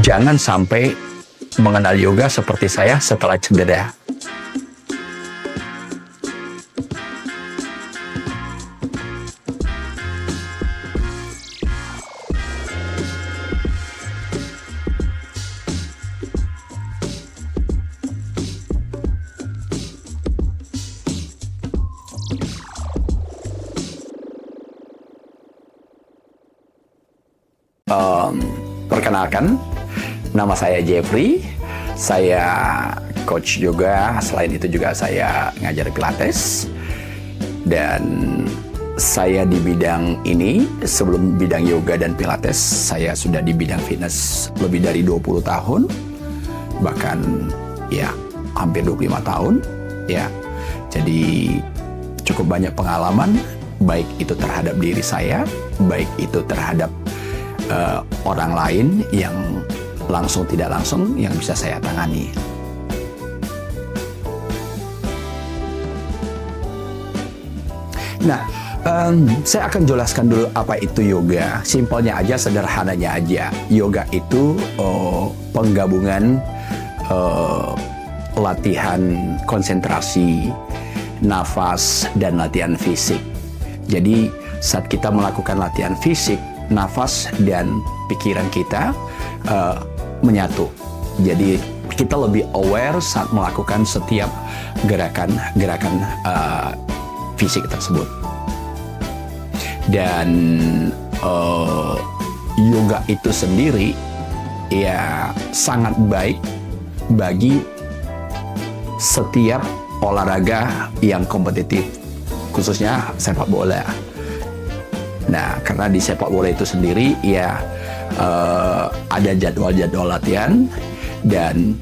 Jangan sampai mengenal yoga seperti saya setelah cedera. Perkenalkan, nama saya Jeffrey. Saya coach yoga. Selain itu juga saya ngajar pilates. Dan saya di bidang ini, sebelum bidang yoga dan pilates, saya sudah di bidang fitness lebih dari 20 tahun. Bahkan ya hampir 25 tahun. Ya. Jadi cukup banyak pengalaman, baik itu terhadap diri saya, baik itu terhadap orang lain yang langsung tidak langsung yang bisa saya tangani. Nah, saya akan jelaskan dulu apa itu yoga. Simpelnya aja, sederhananya aja. Yoga itu penggabungan latihan konsentrasi, nafas, dan latihan fisik. Jadi saat kita melakukan latihan fisik, nafas dan pikiran kita menyatu. Jadi kita lebih aware saat melakukan setiap gerakan-gerakan fisik tersebut. Dan yoga itu sendiri ya sangat baik bagi setiap olahraga yang kompetitif, khususnya sepak bola. Nah, karena di sepak bola itu sendiri ya ada jadwal-jadwal latihan dan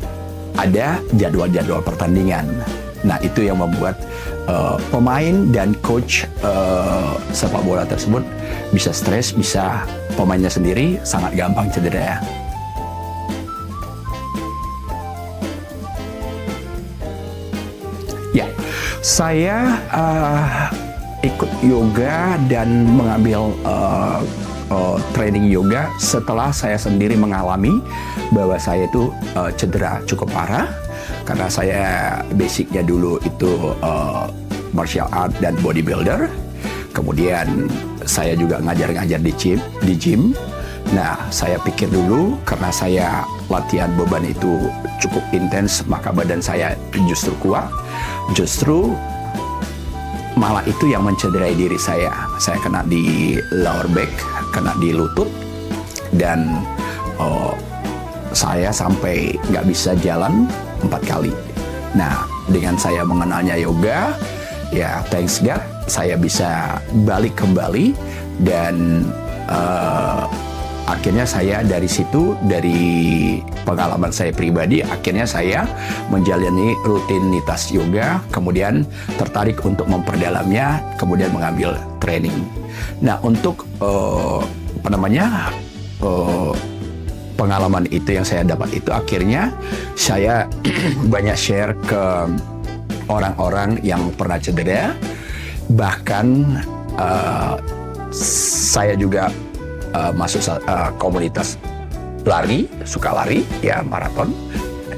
ada jadwal-jadwal pertandingan. Nah, itu yang membuat pemain dan coach sepak bola tersebut bisa stres, bisa pemainnya sendiri sangat gampang cedera. Ya, saya ikut yoga dan mengambil training yoga setelah saya sendiri mengalami bahwa saya itu cedera cukup parah, karena saya basicnya dulu itu martial art dan bodybuilder. Kemudian saya juga ngajar-ngajar di gym. Nah, saya pikir dulu karena saya latihan beban itu cukup intens, maka badan saya justru kuat. Justru malah itu yang mencederai diri saya. Saya kena di lower back, kena di lutut, dan saya sampai nggak bisa jalan 4 kali. Nah, dengan saya mengenalnya yoga, ya thanks God, saya bisa balik kembali dan akhirnya saya dari situ, dari pengalaman saya pribadi, akhirnya saya menjalani rutinitas yoga, kemudian tertarik untuk memperdalamnya, kemudian mengambil training. Nah, untuk pengalaman itu yang saya dapat itu, akhirnya saya banyak share ke orang-orang yang pernah cedera. Bahkan saya juga masuk komunitas lari, suka lari, ya maraton,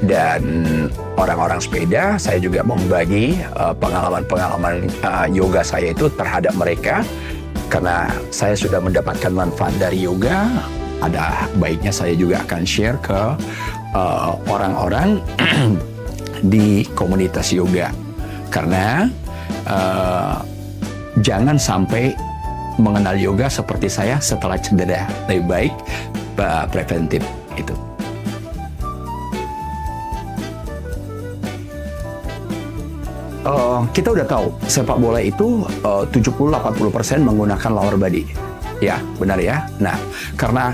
dan orang-orang sepeda. Saya juga membagi pengalaman-pengalaman yoga saya itu terhadap mereka, karena saya sudah mendapatkan manfaat dari yoga. Ada baiknya saya juga akan share ke orang-orang di komunitas yoga, karena jangan sampai mengenal yoga seperti saya setelah cedera. Lebih baik preventif itu. Kita udah tahu sepak bola itu 70-80% menggunakan lower body. Ya, benar ya. Nah, karena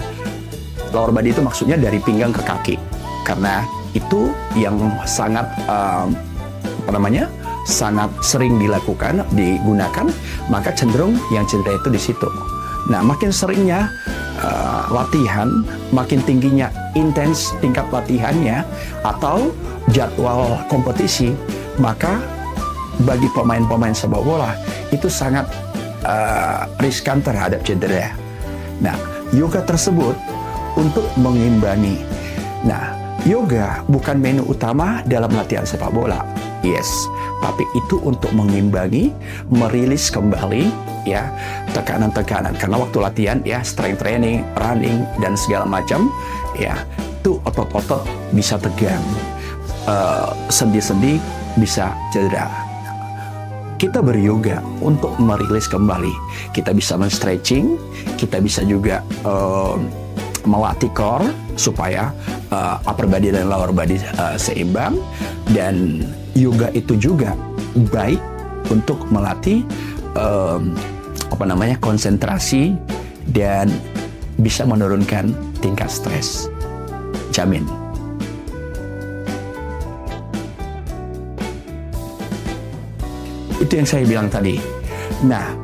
lower body itu maksudnya dari pinggang ke kaki. Karena itu yang sangat sangat sering digunakan, maka cenderung yang cedera itu di situ. Nah, makin seringnya latihan, makin tingginya intens tingkat latihannya atau jadwal kompetisi, maka bagi pemain-pemain sepak bola itu sangat riskan terhadap cedera. Nah, yoga tersebut untuk mengimbangi Nah, yoga bukan menu utama dalam latihan sepak bola. Yes, tapi itu untuk mengimbangi, merilis kembali ya tekanan-tekanan. Karena waktu latihan ya strength training, running dan segala macam ya itu otot-otot bisa tegang, sendi-sendi bisa cedera. Kita beryoga untuk merilis kembali. Kita bisa men-stretching, kita bisa juga melatih core supaya upper body dan lower body seimbang. Dan yoga itu juga baik untuk melatih konsentrasi dan bisa menurunkan tingkat stres. Jamin. Itu yang saya bilang tadi. Nah,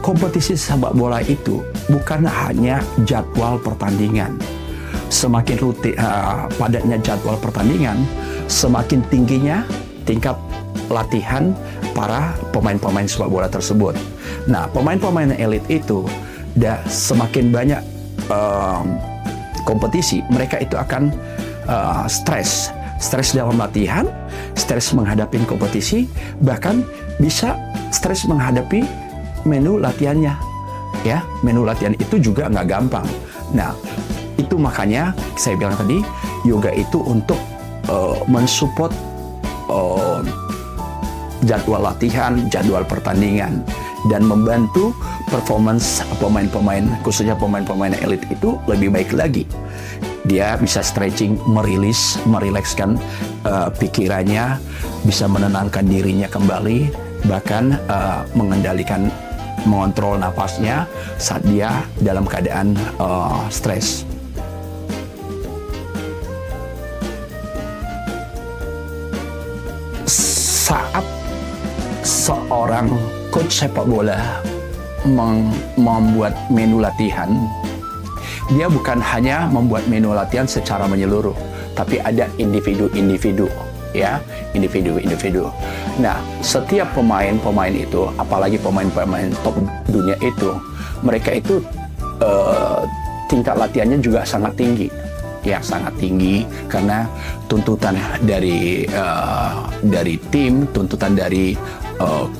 kompetisi sepak bola itu bukan hanya jadwal pertandingan. Semakin rutin, padatnya jadwal pertandingan, semakin tingginya tingkat latihan para pemain-pemain sepak bola tersebut. Nah, pemain-pemain elit itu semakin banyak kompetisi, mereka itu akan stres dalam latihan, stres menghadapi kompetisi, bahkan bisa stres menghadapi menu latihannya. Ya, menu latihan itu juga nggak gampang. Nah, itu makanya saya bilang tadi, yoga itu untuk mensupport jadwal latihan, jadwal pertandingan, dan membantu performance pemain-pemain, khususnya pemain-pemain elit itu lebih baik lagi. Dia bisa stretching, merilekskan pikirannya, bisa menenangkan dirinya kembali, bahkan mengontrol nafasnya saat dia dalam keadaan stres. Saat seorang coach sepak bola membuat menu latihan, dia bukan hanya membuat menu latihan secara menyeluruh, tapi ada individu-individu, ya, individu-individu. Nah, setiap pemain itu, apalagi pemain-pemain top dunia itu, mereka itu tingkat latihannya juga sangat tinggi. Ya, sangat tinggi karena tuntutan dari tim, tuntutan dari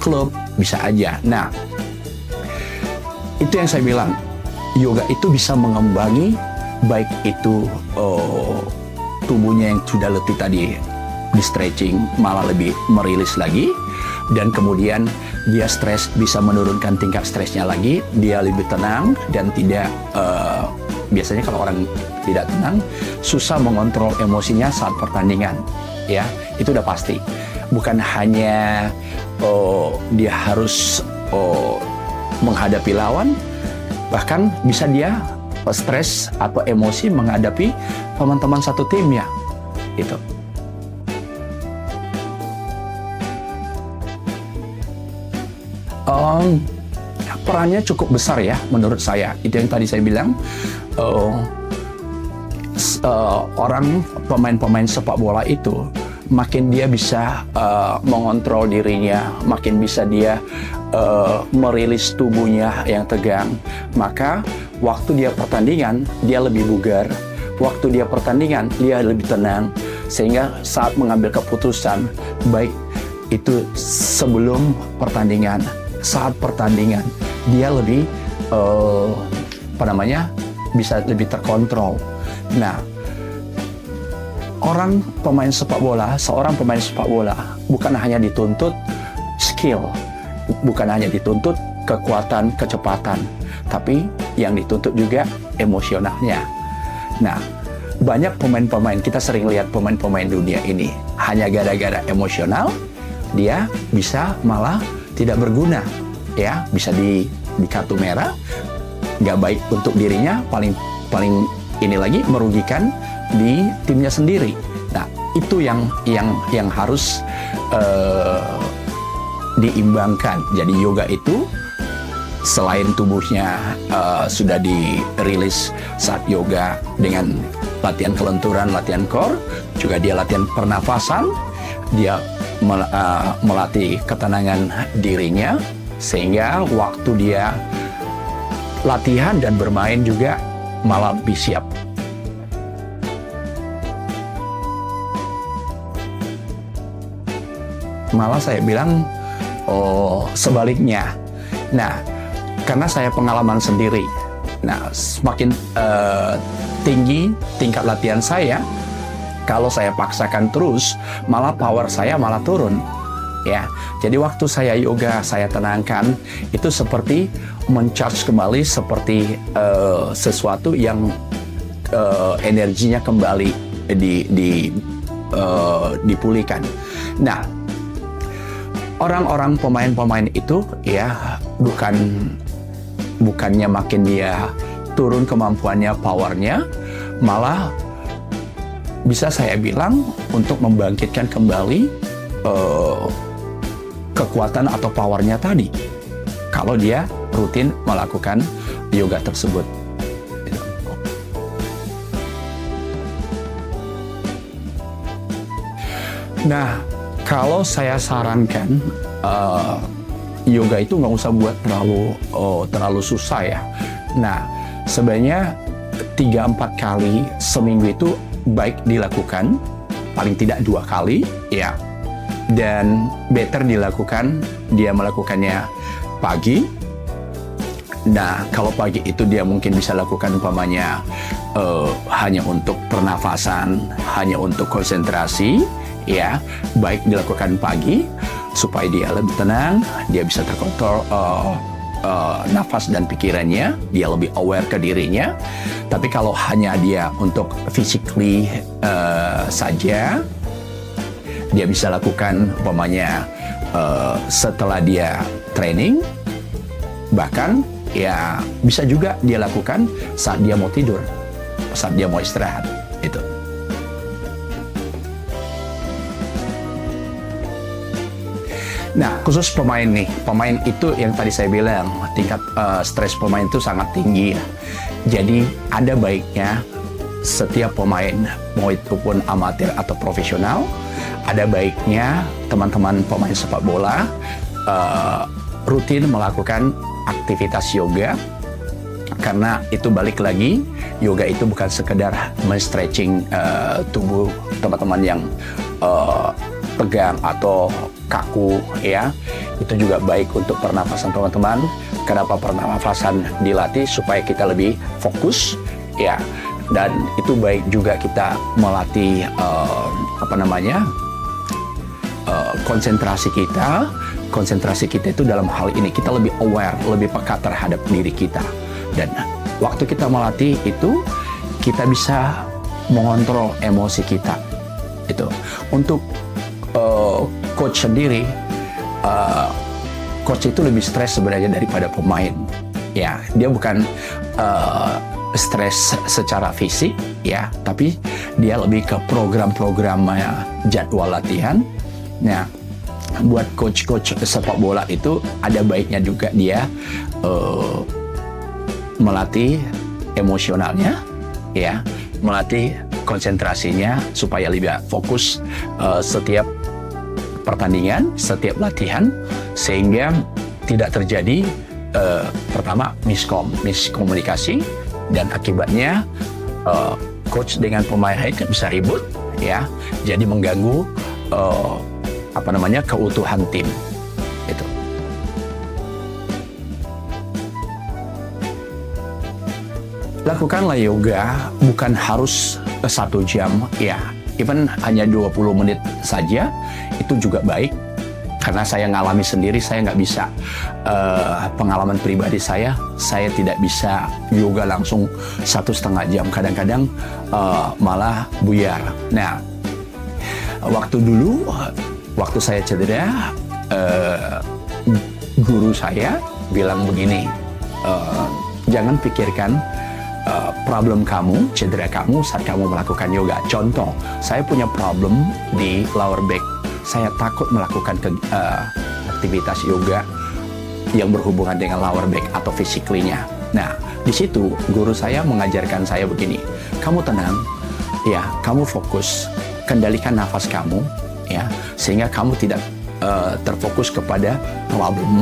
klub bisa aja. Nah, itu yang saya bilang, yoga itu bisa mengembangi baik itu tubuhnya yang sudah letih tadi di stretching malah lebih merilis lagi, dan kemudian dia stres bisa menurunkan tingkat stresnya lagi, dia lebih tenang dan tidak biasanya kalau orang tidak tenang susah mengontrol emosinya saat pertandingan, ya itu udah pasti. Bukan hanya dia harus menghadapi lawan, bahkan bisa dia stres atau emosi menghadapi teman-teman satu timnya, itu. Perannya cukup besar ya menurut saya. Itu yang tadi saya bilang, orang pemain-pemain sepak bola itu makin dia bisa mengontrol dirinya, makin bisa dia merilis tubuhnya yang tegang, maka waktu dia pertandingan dia lebih bugar, waktu dia pertandingan dia lebih tenang, sehingga saat mengambil keputusan baik itu sebelum pertandingan, saat pertandingan dia lebih bisa lebih terkontrol. Nah, seorang pemain sepak bola bukan hanya dituntut skill, bukan hanya dituntut kekuatan, kecepatan, tapi yang dituntut juga emosionalnya. Nah, banyak pemain-pemain, kita sering lihat pemain-pemain dunia ini hanya gara-gara emosional dia bisa malah tidak berguna, ya, bisa di kartu merah, nggak baik untuk dirinya, paling ini lagi merugikan di timnya sendiri. Nah, itu yang harus diimbangkan. Jadi yoga itu selain tubuhnya sudah dirilis saat yoga dengan latihan kelenturan, latihan core, juga dia latihan pernafasan, dia melatih ketenangan dirinya, sehingga waktu dia latihan dan bermain juga malah lebih siap. malah saya bilang sebaliknya. Nah, karena saya pengalaman sendiri, nah semakin tinggi tingkat latihan saya, kalau saya paksakan terus, malah power saya malah turun. Ya, jadi waktu saya yoga, saya tenangkan, itu seperti mencharge kembali, seperti sesuatu yang energinya kembali dipulihkan. Nah, orang-orang pemain-pemain itu ya bukannya makin dia turun kemampuannya, powernya, malah bisa saya bilang untuk membangkitkan kembali kekuatan atau powernya tadi kalau dia rutin melakukan yoga tersebut. Nah, kalau saya sarankan yoga itu nggak usah buat terlalu susah ya. Nah, sebenarnya 3-4 kali seminggu itu baik dilakukan, paling tidak 2 kali ya. Dan better dilakukan, dia melakukannya pagi. Nah, kalau pagi itu dia mungkin bisa lakukan umpamanya hanya untuk pernafasan, hanya untuk konsentrasi, ya, baik dilakukan pagi supaya dia lebih tenang, dia bisa terkontrol nafas dan pikirannya, dia lebih aware ke dirinya. Tapi kalau hanya dia untuk physically saja, dia bisa lakukan umpamanya setelah dia training, bahkan ya bisa juga dia lakukan saat dia mau tidur, saat dia mau istirahat itu. Nah, khusus pemain nih, pemain itu yang tadi saya bilang tingkat stres pemain itu sangat tinggi ya. Jadi ada baiknya setiap pemain, mau itu pun amatir atau profesional, ada baiknya teman-teman pemain sepak bola rutin melakukan aktivitas yoga, karena itu balik lagi, yoga itu bukan sekedar men-stretching tubuh teman-teman yang tegang atau kaku ya, itu juga baik untuk pernafasan teman-teman. Kenapa pernafasan dilatih? Supaya kita lebih fokus ya, dan itu baik juga kita melatih konsentrasi kita. Konsentrasi kita itu dalam hal ini kita lebih aware, lebih peka terhadap diri kita, dan waktu kita melatih itu kita bisa mengontrol emosi kita itu. Untuk coach sendiri, coach itu lebih stres sebenarnya daripada pemain ya. Dia bukan stres secara fisik ya, tapi dia lebih ke program-programnya, jadwal latihan. Nah, buat coach-coach sepak bola itu ada baiknya juga dia melatih emosionalnya ya, melatih konsentrasinya supaya lebih fokus setiap pertandingan, setiap latihan, sehingga tidak terjadi pertama miskomunikasi, dan akibatnya coach dengan pemain bisa ribut ya, jadi mengganggu keutuhan tim itu. Lakukanlah yoga, bukan harus 1 jam ya, even hanya 20 menit saja itu juga baik. Karena saya ngalami sendiri, saya nggak bisa, pengalaman pribadi saya tidak bisa yoga langsung 1,5 jam, kadang-kadang malah buyar. Nah, waktu saya cedera, guru saya bilang begini, jangan pikirkan problem kamu, cedera kamu saat kamu melakukan yoga. Contoh, saya punya problem di lower back. Saya takut melakukan aktivitas yoga yang berhubungan dengan lower back atau physically-nya. Nah, di situ guru saya mengajarkan saya begini, kamu tenang, ya, kamu fokus, kendalikan nafas kamu, ya, sehingga kamu tidak terfokus kepada problem,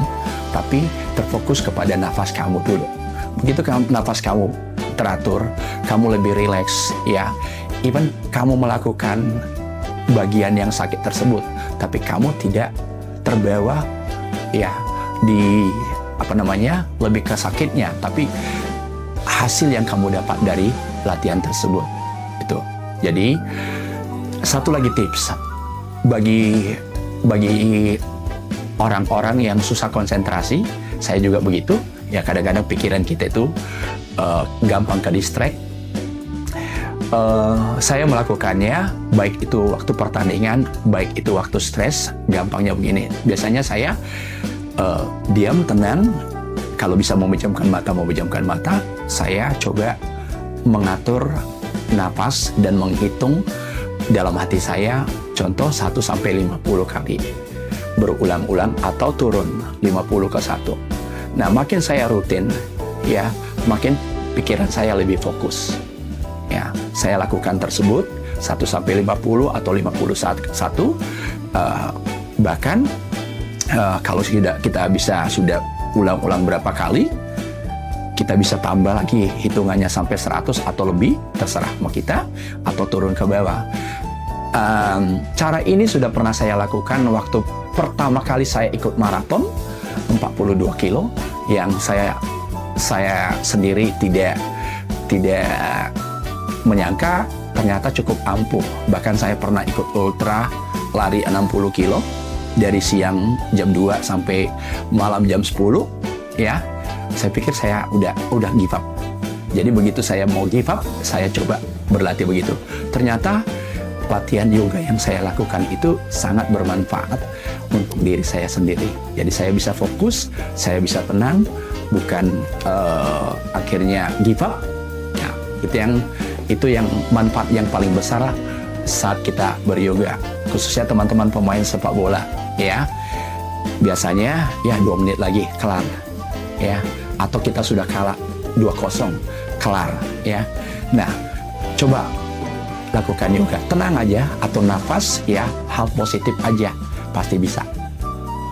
tapi terfokus kepada nafas kamu dulu. Begitu nafas kamu teratur, kamu lebih rileks, ya. Even kamu melakukan bagian yang sakit tersebut, tapi kamu tidak terbawa ya di lebih ke sakitnya, tapi hasil yang kamu dapat dari latihan tersebut itu. Jadi satu lagi tips bagi orang-orang yang susah konsentrasi, saya juga begitu ya, kadang-kadang pikiran kita itu gampang ke distract. Saya melakukannya baik itu waktu pertandingan, baik itu waktu stres. Gampangnya begini, biasanya saya diam, tenang. Kalau bisa memejamkan mata, saya coba mengatur napas dan menghitung dalam hati saya, contoh 1 sampai 50 kali berulang-ulang atau turun 50 ke 1. Nah, makin saya rutin ya, makin pikiran saya lebih fokus. Ya, saya lakukan tersebut 1 sampai 50 atau 51. Bahkan kalau kita bisa sudah ulang-ulang berapa kali, kita bisa tambah lagi hitungannya sampai 100 atau lebih, terserah mau kita, atau turun ke bawah. Cara ini sudah pernah saya lakukan waktu pertama kali saya ikut maraton 42 kilo, yang saya sendiri tidak menyangka ternyata cukup ampuh. Bahkan saya pernah ikut ultra lari 60 kilo dari siang jam 2 sampai malam jam 10 ya. Saya pikir saya udah give up. Jadi begitu saya mau give up, saya coba berlatih begitu. Ternyata latihan yoga yang saya lakukan itu sangat bermanfaat untuk diri saya sendiri. Jadi saya bisa fokus, saya bisa tenang, bukan akhirnya give up. Ya, itu yang manfaat yang paling besar saat kita beryoga, khususnya teman-teman pemain sepak bola ya. Biasanya ya 2 menit lagi kelar ya, atau kita sudah kalah 2-0 kelar ya. Nah, coba lakukan yoga, tenang aja, atau nafas ya, hal positif aja, pasti bisa.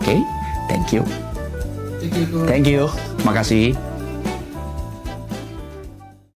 Oke, thank you. Thank you, makasih.